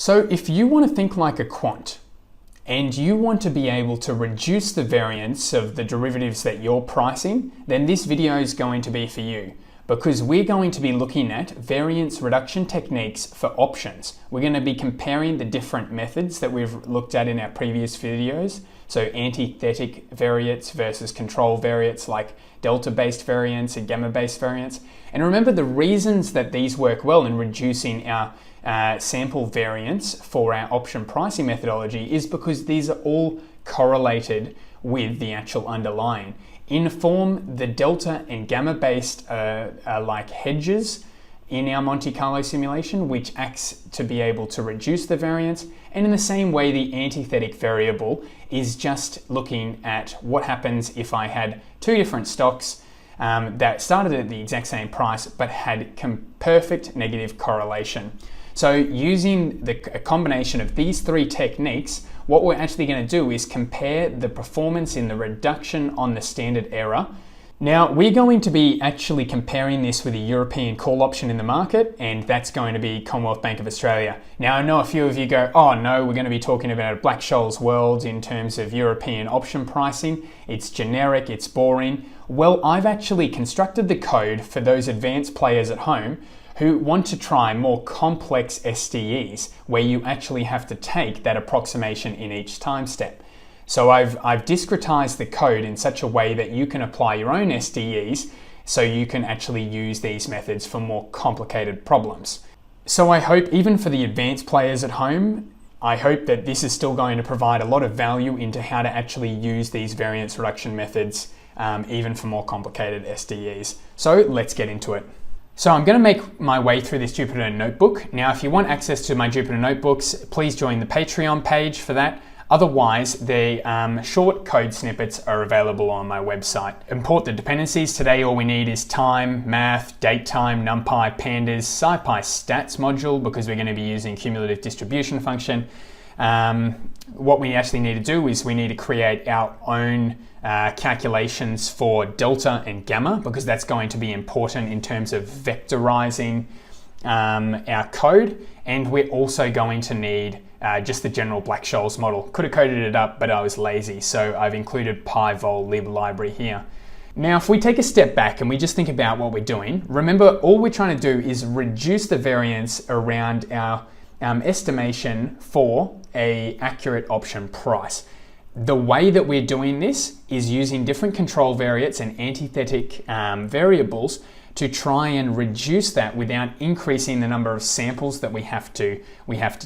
So if you want to think like a quant and you want to be able to reduce the variance of the derivatives that you're pricing, then this video is going to be for you, because we're going to be looking at variance reduction techniques for options. We're going to be comparing the different methods that we've looked at in our previous videos. So antithetic variates versus control variates like delta-based variance and gamma-based variance. And remember, the reasons that these work well in reducing our sample variance for our option pricing methodology is because these are all correlated with the actual underlying. In form, the delta and gamma based are like hedges in our Monte Carlo simulation, which acts to be able to reduce the variance. And in the same way, the antithetic variable is just looking at what happens if I had two different stocks that started at the exact same price but had perfect negative correlation. So using a combination of these three techniques, what we're actually going to do is compare the performance in the reduction on the standard error. Now, we're going to be actually comparing this with a European call option in the market, and that's going to be Commonwealth Bank of Australia. Now, I know a few of you go, oh no, we're going to be talking about a Black-Scholes world in terms of European option pricing. It's generic, it's boring. Well, I've actually constructed the code for those advanced players at home who want to try more complex SDEs, where you actually have to take that approximation in each time step. So I've discretized the code in such a way that you can apply your own SDEs, so you can actually use these methods for more complicated problems. So I hope, even for the advanced players at home, I hope that this is still going to provide a lot of value into how to actually use these variance reduction methods, even for more complicated SDEs. So let's get into it. So I'm going to make my way through this Jupyter Notebook. Now, if you want access to my Jupyter Notebooks, please join the Patreon page for that. Otherwise, the short code snippets are available on my website. Import the dependencies. Today, all we need is time, math, datetime, numpy, pandas, scipy stats module, because we're going to be using cumulative distribution function. What we actually need to do is we need to create our own calculations for delta and gamma, because that's going to be important in terms of vectorizing our code. And we're also going to need just the general Black-Scholes model. Could have coded it up, but I was lazy, so I've included pyvol lib library here. Now, if we take a step back and we just think about what we're doing, remember, all we're trying to do is reduce the variance around our estimation for an accurate option price. The way that we're doing this is using different control variates and antithetic variables to try and reduce that without increasing the number of samples that we have to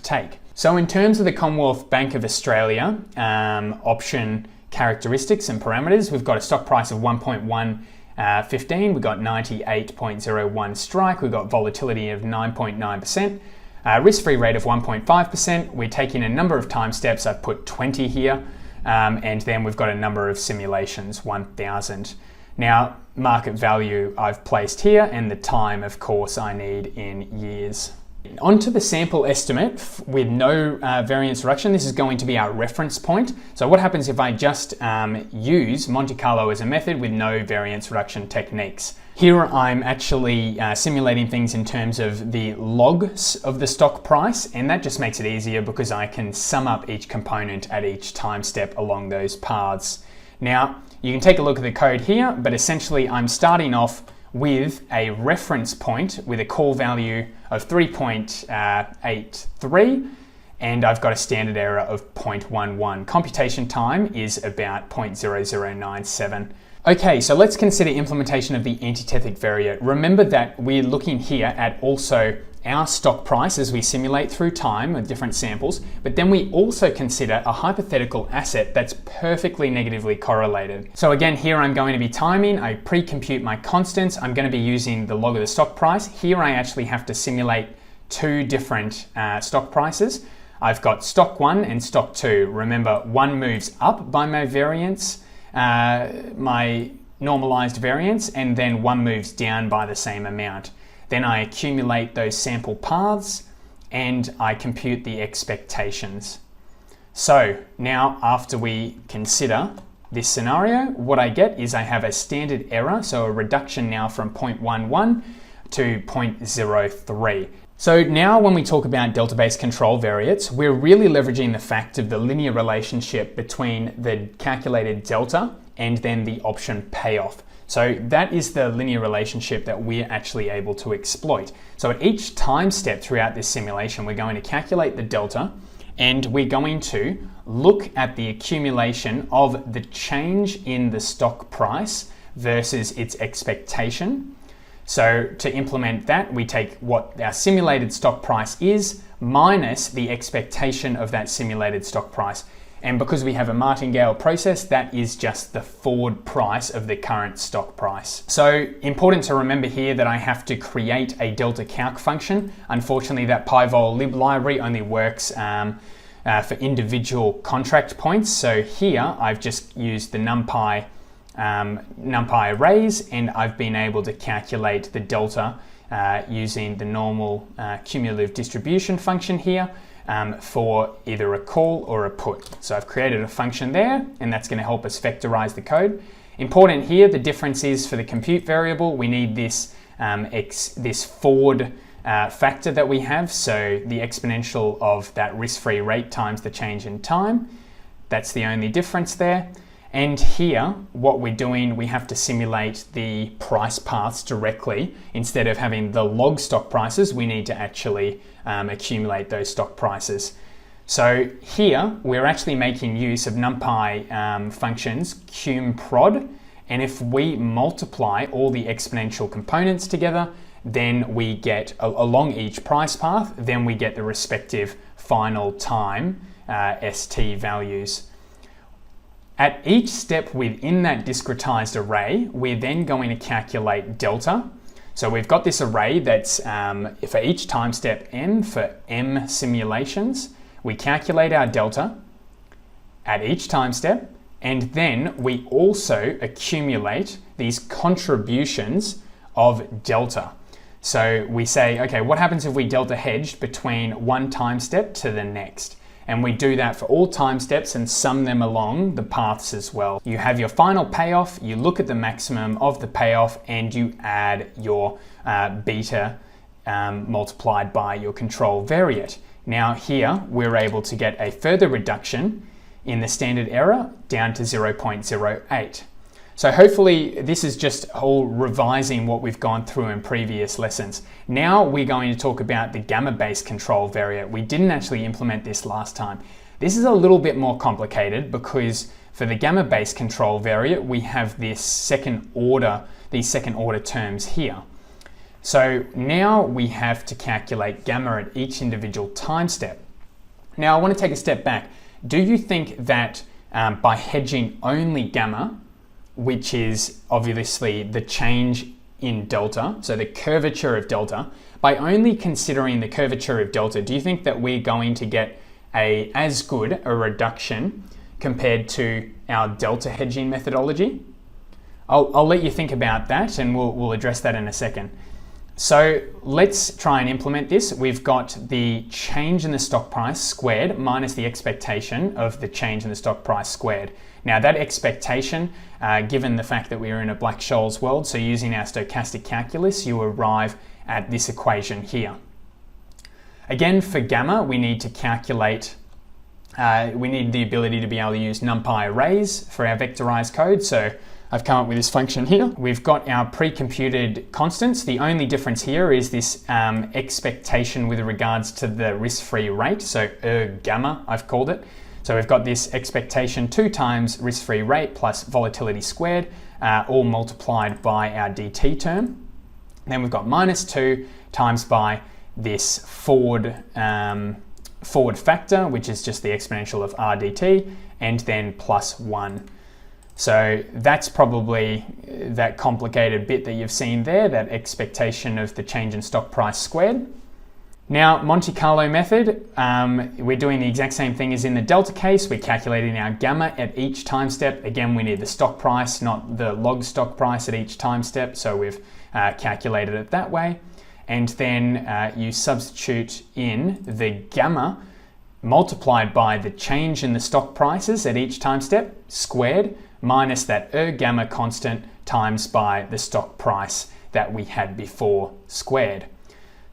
take. So in terms of the Commonwealth Bank of Australia option characteristics and parameters, we've got a stock price of 1.115, we've got 98.01 strike, we've got volatility of 9.9%, risk-free rate of 1.5%. We're taking a number of time steps. I've put 20 here. And then we've got a number of simulations, 1,000. Now, market value I've placed here, and the time, of course, I need in years. Onto the sample estimate with no variance reduction. This is going to be our reference point. So what happens if I just use Monte Carlo as a method with no variance reduction techniques? Here I'm actually simulating things in terms of the logs of the stock price, and that just makes it easier because I can sum up each component at each time step along those paths. Now, you can take a look at the code here, but essentially I'm starting off with a reference point with a call value of 3.83, and I've got a standard error of 0.11. Computation time is about 0.0097. Okay, so let's consider implementation of the antithetic variate. Remember that we're looking here at also our stock price as we simulate through time with different samples, but then we also consider a hypothetical asset that's perfectly negatively correlated. So again, here I'm going to be timing, I pre-compute my constants, I'm going to be using the log of the stock price. Here I actually have to simulate two different stock prices. I've got stock 1 and stock 2. Remember, one moves up by my variance, my normalized variance, and then one moves down by the same amount. Then I accumulate those sample paths and I compute the expectations. So now, after we consider this scenario, what I get is I have a standard error, so a reduction now from 0.11 to 0.03. So now when we talk about delta-based control variates, we're really leveraging the fact of the linear relationship between the calculated delta and then the option payoff. So that is the linear relationship that we're actually able to exploit. So at each time step throughout this simulation, we're going to calculate the delta and we're going to look at the accumulation of the change in the stock price versus its expectation. So to implement that, we take what our simulated stock price is minus the expectation of that simulated stock price. And because we have a martingale process, that is just the forward price of the current stock price. So important to remember here that I have to create a delta calc function. Unfortunately, that PyVol lib library only works for individual contract points. So here I've just used the NumPy arrays, and I've been able to calculate the delta using the normal cumulative distribution function here for either a call or a put. So I've created a function there, and that's going to help us vectorize the code. Important here, the difference is for the compute variable, we need this forward factor that we have, so the exponential of that risk-free rate times the change in time. That's the only difference there. And here, what we're doing, we have to simulate the price paths directly. Instead of having the log stock prices, we need to actually accumulate those stock prices. So here, we're actually making use of NumPy functions, cumprod, and if we multiply all the exponential components together, then we get, along each price path, then we get the respective final time ST values. At each step within that discretized array, we're then going to calculate delta. So we've got this array that's for each time step m for m simulations, we calculate our delta at each time step, and then we also accumulate these contributions of delta. So we say, okay, what happens if we delta hedged between one time step to the next? And we do that for all time steps and sum them along the paths as well. You have your final payoff, you look at the maximum of the payoff, and you add your beta multiplied by your control variate. Now here, we're able to get a further reduction in the standard error down to 0.08. So hopefully this is just all revising what we've gone through in previous lessons. Now we're going to talk about the gamma-based control variate. We didn't actually implement this last time. This is a little bit more complicated because for the gamma-based control variate, we have these second order terms here. So now we have to calculate gamma at each individual time step. Now I want to take a step back. Do you think that by hedging only gamma, which is obviously the change in delta, so the curvature of delta, by only considering the curvature of delta, do you think that we're going to get as good a reduction compared to our delta hedging methodology? I'll let you think about that, and we'll address that in a second. So let's try and implement this. We've got the change in the stock price squared minus the expectation of the change in the stock price squared. Now that expectation, given the fact that we are in a Black-Scholes world, so using our stochastic calculus, you arrive at this equation here. Again, for gamma, we need to calculate, we need the ability to be able to use NumPy arrays for our vectorized code. So I've come up with this function here. We've got our pre-computed constants. The only difference here is this expectation with regards to the risk-free rate. So gamma, I've called it. So we've got this expectation 2 times risk-free rate plus volatility squared, all multiplied by our dt term. Then we've got minus 2 times by this forward factor, which is just the exponential of r dt, and then plus 1. So that's probably that complicated bit that you've seen there, that expectation of the change in stock price squared. Now, Monte Carlo method, we're doing the exact same thing as in the delta case. We're calculating our gamma at each time step. Again, we need the stock price, not the log stock price at each time step. So we've calculated it that way. And then you substitute in the gamma multiplied by the change in the stock prices at each time step squared minus that gamma constant times by the stock price that we had before squared.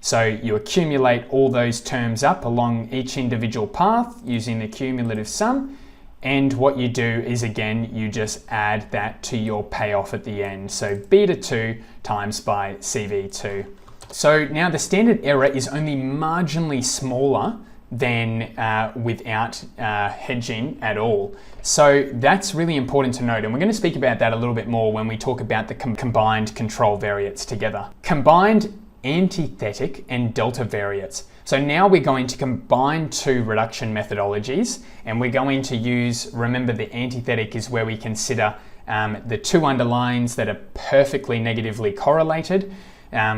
So you accumulate all those terms up along each individual path using the cumulative sum. And what you do is, again, you just add that to your payoff at the end. So beta 2 times by CV2. So now the standard error is only marginally smaller than without hedging at all. So that's really important to note. And we're going to speak about that a little bit more when we talk about the combined control variates together. Combined antithetic and delta variates. So now we're going to combine two reduction methodologies, and we're going to use, remember, the antithetic is where we consider the two underlines that are perfectly negatively correlated.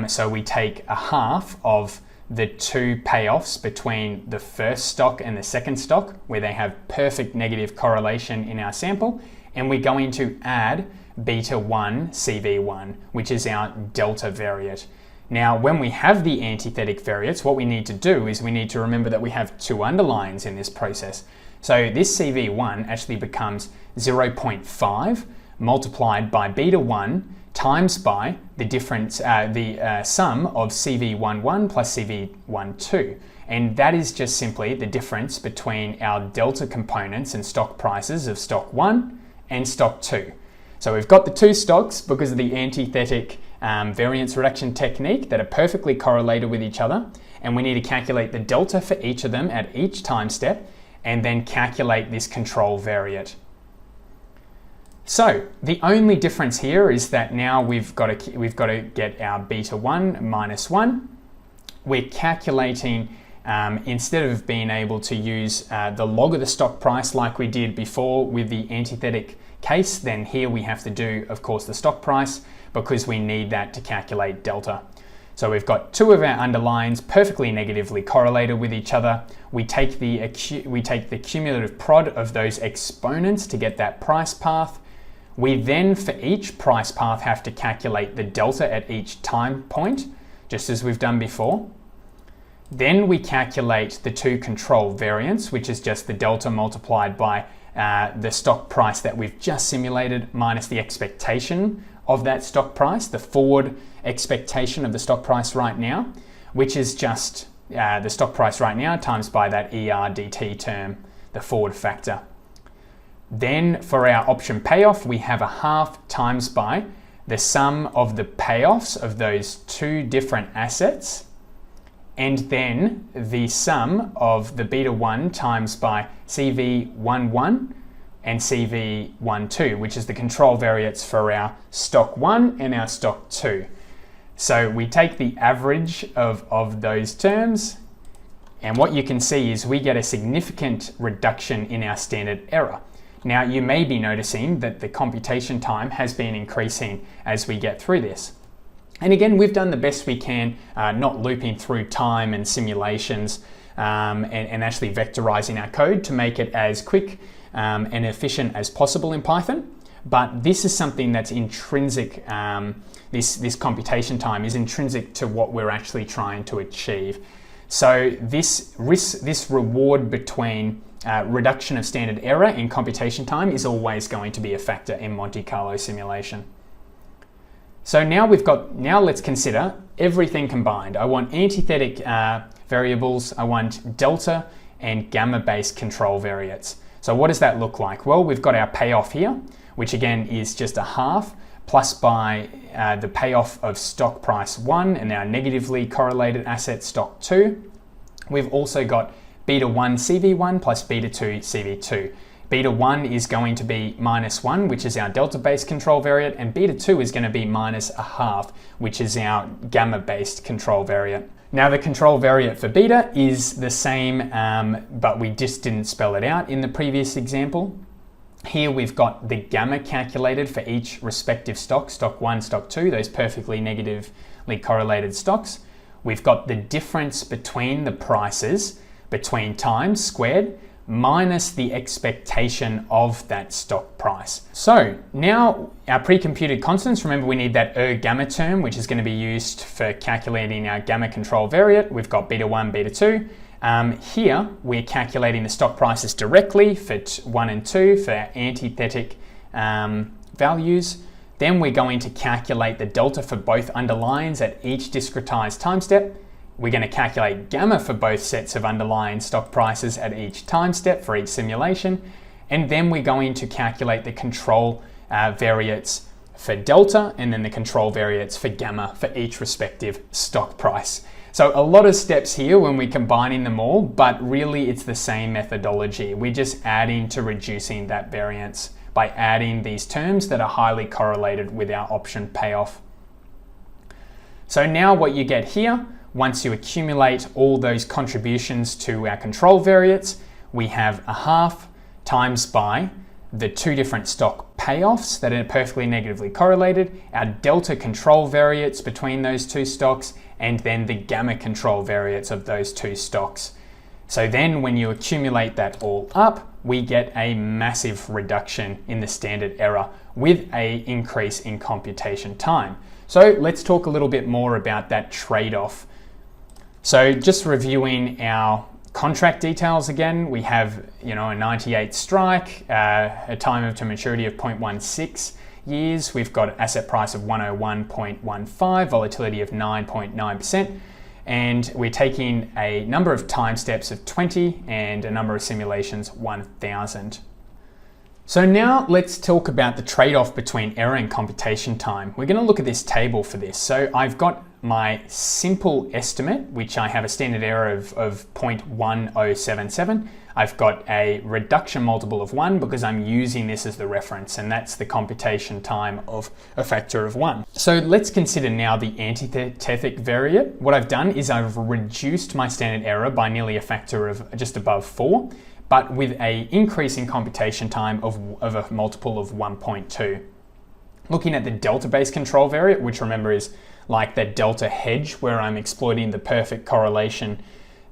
So we take a half of the two payoffs between the first stock and the second stock, where they have perfect negative correlation in our sample, and we're going to add beta 1 CV1, which is our delta variate. Now, when we have the antithetic variates, what we need to do is we need to remember that we have two underlines in this process. So this CV1 actually becomes 0.5 multiplied by beta 1 times by the difference, the sum of CV11 plus CV12. And that is just simply the difference between our delta components and stock prices of stock 1 and stock 2. So we've got the two stocks because of the antithetic variance reduction technique that are perfectly correlated with each other, and we need to calculate the delta for each of them at each time step and then calculate this control variate. So the only difference here is that now we've got to get our beta 1 minus 1. We're calculating, instead of being able to use the log of the stock price like we did before with the antithetic case, then here we have to do, of course, the stock price, because we need that to calculate delta. So we've got two of our underlines perfectly negatively correlated with each other. We take the cumulative prod of those exponents to get that price path. We then, for each price path, have to calculate the delta at each time point, just as we've done before. Then we calculate the two control variants, which is just the delta multiplied by the stock price that we've just simulated minus the expectation of that stock price, the forward expectation of the stock price right now, which is just the stock price right now times by that ERDT term, the forward factor. Then for our option payoff, we have a half times by the sum of the payoffs of those two different assets, and then the sum of the beta 1 times by CV11 and CV12, which is the control variates for our stock 1 and our stock 2. So we take the average of those terms, and what you can see is we get a significant reduction in our standard error. Now, you may be noticing that the computation time has been increasing as we get through this. And again, we've done the best we can, not looping through time and simulations and actually vectorizing our code to make it as quick and efficient as possible in Python. But this is something that's intrinsic, this computation time is intrinsic to what we're actually trying to achieve. So this reward between reduction of standard error in computation time is always going to be a factor in Monte Carlo simulation. So now let's consider everything combined. I want antithetic variables, I want delta and gamma-based control variates. So what does that look like? Well, we've got our payoff here, which again is just a half, plus by the payoff of stock price 1 and our negatively correlated asset stock 2. We've also got beta 1 CV1 plus beta 2 CV2. Beta 1 is going to be minus 1, which is our delta-based control variate, and beta 2 is going to be minus a half, which is our gamma-based control variate. Now the control variate for beta is the same, but we just didn't spell it out in the previous example. Here we've got the gamma calculated for each respective stock, stock 1, stock 2, those perfectly negatively correlated stocks. We've got the difference between the prices between times squared minus the expectation of that stock price. So now our pre-computed constants, remember we need that gamma term, which is going to be used for calculating our gamma control variate. We've got beta 1, beta 2. Here we're calculating the stock prices directly for 1 and 2 for our antithetic values. Then we're going to calculate the delta for both underlines at each discretized time step. We're going to calculate gamma for both sets of underlying stock prices at each time step for each simulation. And then we're going to calculate the control variates for delta and then the control variates for gamma for each respective stock price. So a lot of steps here when we're combining them all, but really it's the same methodology. We're just adding to reducing that variance by adding these terms that are highly correlated with our option payoff. So now what you get here, once you accumulate all those contributions to our control variates, we have a half times by the two different stock payoffs that are perfectly negatively correlated, our delta control variates between those two stocks, and then the gamma control variates of those two stocks. So then when you accumulate that all up, we get a massive reduction in the standard error with an increase in computation time. So let's talk a little bit more about that trade-off. So just reviewing our contract details again, we have a 98 strike, a time to maturity of 0.16 years. We've got asset price of 101.15, volatility of 9.9%, and we're taking a number of time steps of 20 and a number of simulations 1,000. So now let's talk about the trade-off between error and computation time. We're going to look at this table for this. So I've got my simple estimate, which I have a standard error of 0.1077. I've got a reduction multiple of 1 because I'm using this as the reference, and that's the computation time of a factor of 1. So let's consider now the antithetic variate. What I've done is I've reduced my standard error by nearly a factor of just above 4, but with an increase in computation time of a multiple of 1.2. Looking at the delta-based control variate, which remember is like that delta hedge where I'm exploiting the perfect correlation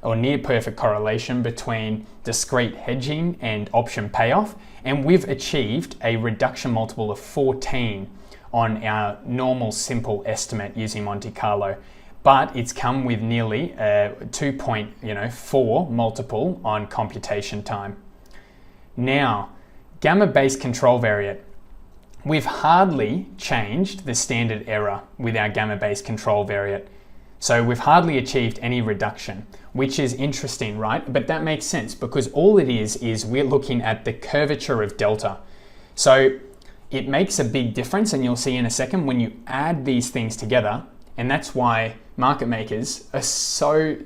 or near perfect correlation between discrete hedging and option payoff, and we've achieved a reduction multiple of 14 on our normal simple estimate using Monte Carlo. But it's come with nearly a 2.4 multiple on computation time. Now, gamma-based control variate. We've hardly changed the standard error with our gamma-based control variate. So we've hardly achieved any reduction, which is interesting, right? But that makes sense because all it is we're looking at the curvature of delta. So it makes a big difference, and you'll see in a second when you add these things together, and that's why market makers are so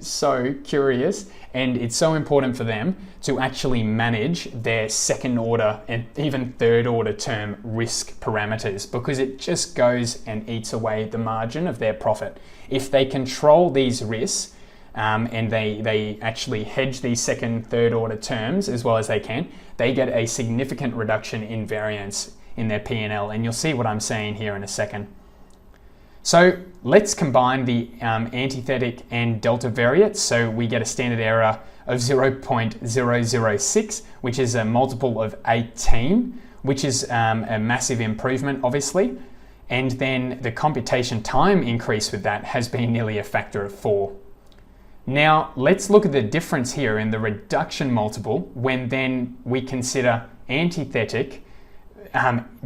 curious, and it's so important for them to actually manage their second order and even third order term risk parameters, because it just goes and eats away the margin of their profit. If they control these risks and they actually hedge these second, third order terms as well as they can, they get a significant reduction in variance in their P&L, and you'll see what I'm saying here in a second. So let's combine the antithetic and delta variates. So we get a standard error of 0.006, which is a multiple of 18, which is a massive improvement, obviously. And then the computation time increase with that has been nearly a factor of 4. Now let's look at the difference here in the reduction multiple when then we consider antithetic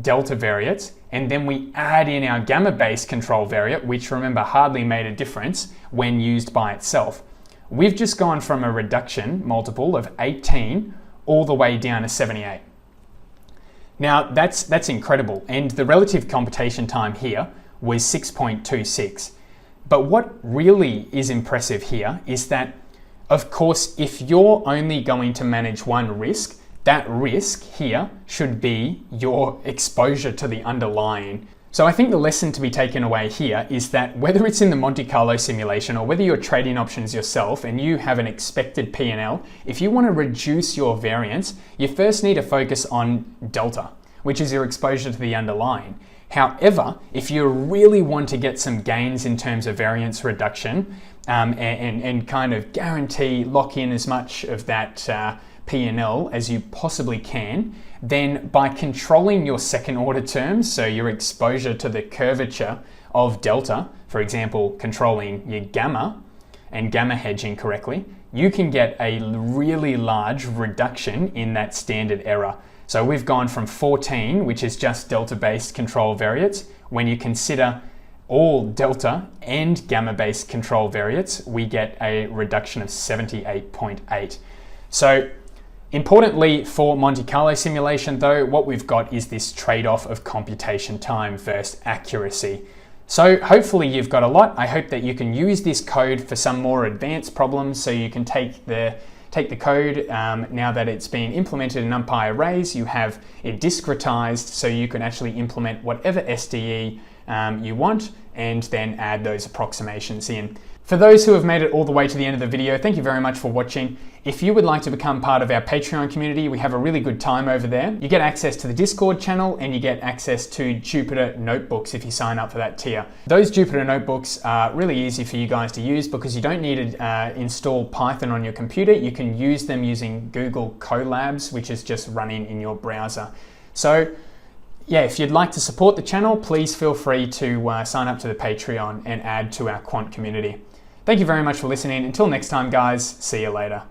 delta variates, and then we add in our gamma-based control variate, which remember hardly made a difference when used by itself. We've just gone from a reduction multiple of 18 all the way down to 78. Now that's incredible, and the relative computation time here was 6.26. But what really is impressive here is that, of course, if you're only going to manage one risk, that risk here should be your exposure to the underlying. So I think the lesson to be taken away here is that whether it's in the Monte Carlo simulation or whether you're trading options yourself and you have an expected P&L, if you want to reduce your variance, you first need to focus on delta, which is your exposure to the underlying. However, if you really want to get some gains in terms of variance reduction and kind of guarantee, lock in as much of that P&L as you possibly can, then by controlling your second order terms, so your exposure to the curvature of delta, for example, controlling your gamma and gamma hedging correctly, you can get a really large reduction in that standard error. So we've gone from 14, which is just delta-based control variates. When you consider all delta and gamma-based control variates, we get a reduction of 78.8. So importantly for Monte Carlo simulation though, what we've got is this trade-off of computation time versus accuracy. So hopefully you've got a lot. I hope that you can use this code for some more advanced problems, so you can take the code now that it's been implemented in NumPy arrays, you have it discretized so you can actually implement whatever SDE you want and then add those approximations in. For those who have made it all the way to the end of the video, thank you very much for watching. If you would like to become part of our Patreon community, we have a really good time over there. You get access to the Discord channel and you get access to Jupyter notebooks if you sign up for that tier. Those Jupyter notebooks are really easy for you guys to use because you don't need to install Python on your computer. You can use them using Google Colabs, which is just running in your browser. So yeah, if you'd like to support the channel, please feel free to sign up to the Patreon and add to our quant community. Thank you very much for listening. Until next time, guys, see you later.